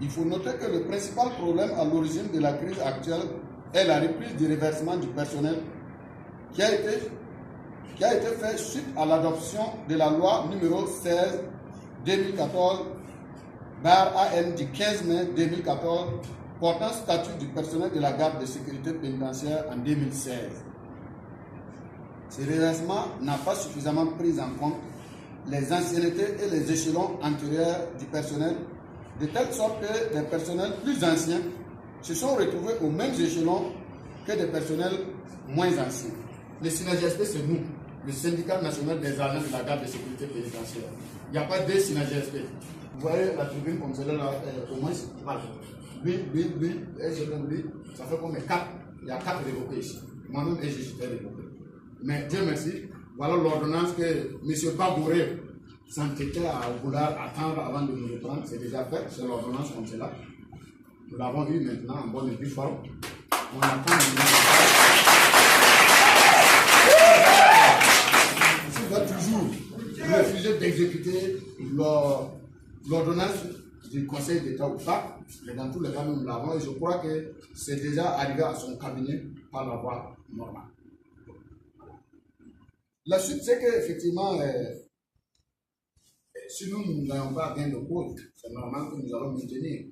Il faut noter que le principal problème à l'origine de la crise actuelle est la reprise du reversement du personnel qui a été fait suite à l'adoption de la loi numéro 16-2014/AN du 15 mai 2014 portant statut du personnel de la garde de sécurité pénitentiaire en 2016. Ce reversement n'a pas suffisamment pris en compte les anciennetés et les échelons antérieurs du personnel, de telle sorte que des personnels plus anciens se sont retrouvés aux mêmes échelons que des personnels moins anciens. Le SYNAGSP, c'est nous, le syndicat national des agents de la garde de sécurité pénitentiaire. Il n'y a pas deux SYNAGSP. Vous voyez la tribune comme celle-là, au moins, voilà. Lui, ça fait comme 4. Il y a 4 révoqués ici. Moi-même, j'étais révoqué. Mais Dieu merci, voilà l'ordonnance que M. Babouré s'entêtait à vouloir attendre avant de nous reprendre. C'est déjà fait, c'est l'ordonnance comme cela. Nous l'avons eu maintenant en bonne et due forme. On attend maintenant. S'il va toujours refuser d'exécuter l'ordonnance du Conseil d'État ou pas, mais dans tous les cas, nous l'avons et je crois que c'est déjà arrivé à son cabinet par la voie normale. La suite, c'est qu'effectivement, si nous n'avons pas gain de cause, c'est normal que nous allons maintenir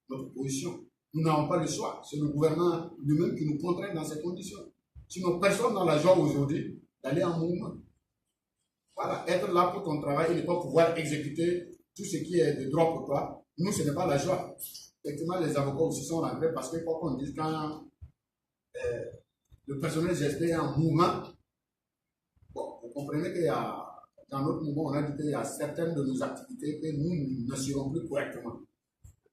notre position. Nous n'avons pas le choix. C'est le gouvernement lui-même qui nous contraint dans ces conditions. Sinon, personne n'a la joie aujourd'hui d'aller en mouvement. Voilà, être là pour ton travail et ne pas pouvoir exécuter tout ce qui est de droit pour toi. Nous, ce n'est pas la joie. Effectivement, les avocats aussi sont rentrés parce que, quoi qu'on dise, quand le personnel GSP est en mouvement, bon, vous comprenez qu'il y a, dans notre mouvement, on a dit qu'il y a certaines de nos activités que nous n'assurons plus correctement.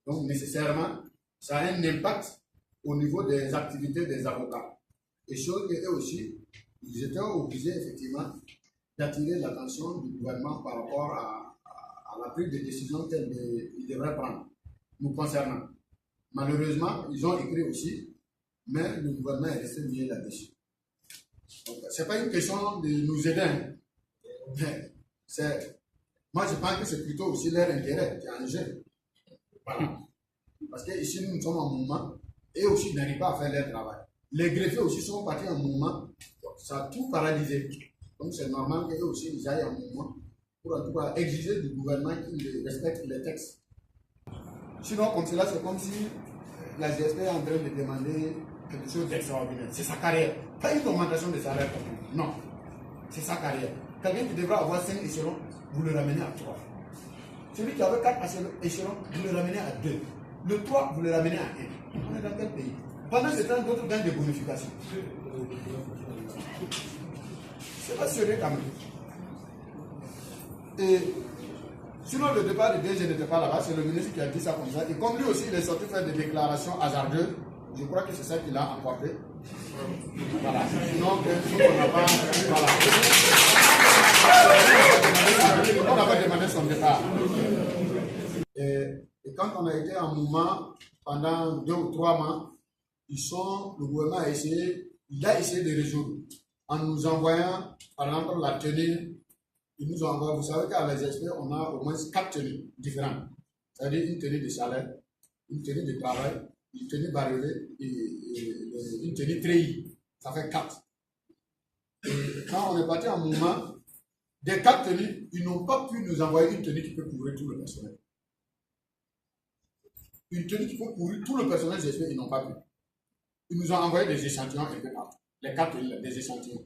Donc, nécessairement, ça a un impact au niveau des activités des avocats. Et chose qu'eux aussi, ils étaient obligés, effectivement, d'attirer l'attention du gouvernement par rapport à la prise de décision qu'ils devraient prendre, nous concernant. Malheureusement, ils ont écrit aussi, mais le gouvernement est resté lié là-dessus. Ce n'est pas une question de nous aider. Moi, je pense que c'est plutôt aussi leur intérêt qui est en jeu. Voilà. Parce qu'ici, nous sommes en mouvement et aussi ils n'arrivent pas à faire leur travail. Les greffiers aussi sont partis en mouvement, ça a tout paralysé. Donc c'est normal qu'eux aussi ils aillent en mouvement pour en tout cas exiger du gouvernement qu'il respecte les textes. Sinon, comme cela, c'est comme si la GSP est en train de demander quelque chose d'extraordinaire. C'est sa carrière. Pas une augmentation de salaire. Non. C'est sa carrière. Quelqu'un qui devra avoir 5 échelons, vous le ramenez à 3. Celui qui avait 4 échelons, vous le ramenez à 2. Le 3, vous le ramenez à 1. On est dans quel pays? Pendant ce temps, d'autres gagnent des bonifications. C'est pas sérieux quand même. Et sinon, le départ de DG n'était pas là-bas, c'est le ministre qui a dit ça comme ça. Et comme lui aussi, il est sorti faire des déclarations hasardeuses, je crois que c'est ça qu'il a emporté. Voilà. Sinon, on n'a pas. Voilà. On n'a pas demandé son départ. Et quand on a été en mouvement pendant 2 ou 3 mois, le gouvernement a essayé de résoudre en nous envoyant, par exemple, la tenue. Ils nous ont envoyé, vous savez qu'à la GSP, on a au moins 4 tenues différentes. C'est-à-dire une tenue de salaire, une tenue de travail, une tenue bariolée et une tenue treillie. Ça fait 4. Et quand on est parti en mouvement, des 4 tenues, ils n'ont pas pu nous envoyer une tenue qui peut couvrir tout le personnel. Une tenue qui peut couvrir tout le personnel GSP, ils n'ont pas pu. Ils nous ont envoyé des échantillons un peu partout. Les 4 tenues, des échantillons.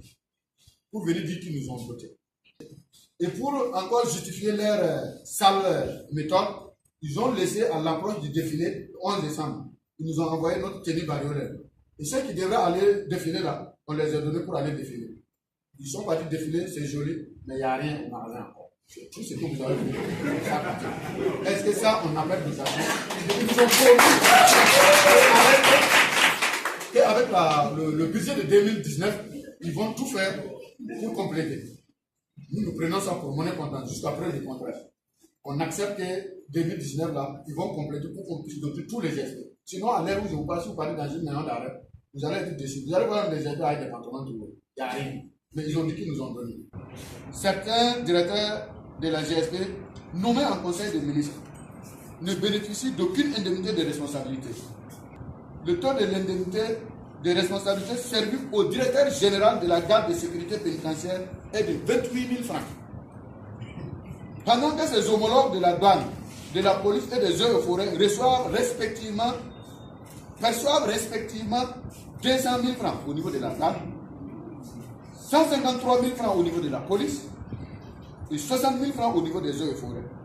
Pour venir dire qu'ils nous ont voté. Et pour encore justifier leur sale méthode, ils ont laissé à l'approche du défilé 11 décembre. Ils nous ont envoyé notre tenue bariolée. Et ceux qui devraient aller défiler là, on les a donnés pour aller défiler. Ils sont partis défiler, c'est joli, mais il n'y a rien au magasin encore. C'est tout ce que vous avez vu. Est-ce que ça, on appelle des agents? Ils nous ont promis qu'avec le budget de 2019, ils vont tout faire pour compléter. Nous prenons ça pour monnaie comptable, jusqu'à preuve du contraire. On accepte que 2019, là, ils vont compléter pour qu'on puisse doter tous les GSP. Sinon, à l'heure où je vous parle, si vous parlez dans une maison d'arrêt, vous allez être déçus. Vous allez voir des GSP avec des pantalons tout haut. Il n'y a rien. Mais ils ont dit qu'ils nous ont donné. Certains directeurs de la GSP nommés en conseil des ministres ne bénéficient d'aucune indemnité de responsabilité. Le taux de l'indemnité de responsabilité servie au directeur général de la garde de sécurité pénitentiaire est de 28 000 francs. Pendant que ses homologues de la douane, de la police et des eaux et forêts perçoivent respectivement 200 000 francs au niveau de la douane, 153 000 francs au niveau de la police et 60 000 francs au niveau des eaux et forêts.